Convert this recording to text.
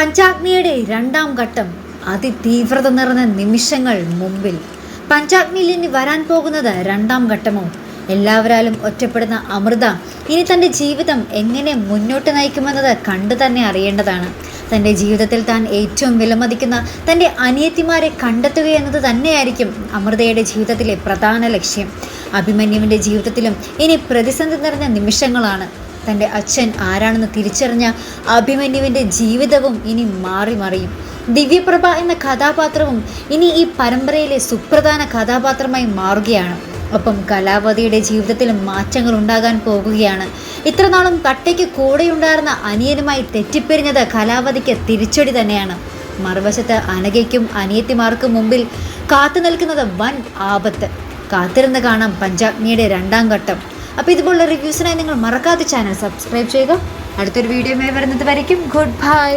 പഞ്ചാഗ്നിയുടെ രണ്ടാം ഘട്ടം അതിതീവ്രത നിറഞ്ഞ നിമിഷങ്ങൾ മുമ്പിൽ. പഞ്ചാഗ്നിയിൽ ഇനി വരാൻ പോകുന്നത് രണ്ടാം ഘട്ടമോ? എല്ലാവരാലും ഒറ്റപ്പെടുന്ന അമൃത ഇനി തൻ്റെ ജീവിതം എങ്ങനെ മുന്നോട്ട് നയിക്കുമെന്നത് കണ്ടു തന്നെ അറിയേണ്ടതാണ്. തൻ്റെ ജീവിതത്തിൽ താൻ ഏറ്റവും വിലമതിക്കുന്ന തൻ്റെ അനിയത്തിമാരെ കണ്ടെത്തുക എന്നത് തന്നെയായിരിക്കും അമൃതയുടെ ജീവിതത്തിലെ പ്രധാന ലക്ഷ്യം. അഭിമന്യുവിൻ്റെ ജീവിതത്തിലും ഇനി പ്രതിസന്ധി നിറഞ്ഞ നിമിഷങ്ങളാണ്. തൻ്റെ അച്ഛൻ ആരാണെന്ന് തിരിച്ചറിഞ്ഞ അഭിമന്യുവിൻ്റെ ജീവിതവും ഇനി മാറി മറിയും. ദിവ്യപ്രഭ എന്ന കഥാപാത്രവും ഇനി ഈ പരമ്പരയിലെ സുപ്രധാന കഥാപാത്രമായി മാറുകയാണ്. ഒപ്പം കലാവതിയുടെ ജീവിതത്തിലും മാറ്റങ്ങൾ ഉണ്ടാകാൻ പോകുകയാണ്. ഇത്രനാളും കട്ടയ്ക്ക് കൂടെയുണ്ടായിരുന്ന അനിയനുമായി തെറ്റിപ്പിരിഞ്ഞത് കലാവതിക്ക് തിരിച്ചടി തന്നെയാണ്. മറുവശത്ത് അനഘയ്ക്കും അനിയത്തിമാർക്കും മുമ്പിൽ കാത്തു നിൽക്കുന്നത് വൻ ആപത്ത്. കാത്തിരുന്ന് കാണാം പഞ്ചാഗ്നിയുടെ രണ്ടാം ഘട്ടം. അപ്പോൾ ഇതുപോലുള്ള റിവ്യൂസിനായി നിങ്ങൾ മറക്കാതെ ചാനൽ സബ്സ്ക്രൈബ് ചെയ്യുക. അടുത്തൊരു വീഡിയോയുമായി വരുന്നത് വരയ്ക്കും ഗുഡ് ബൈ.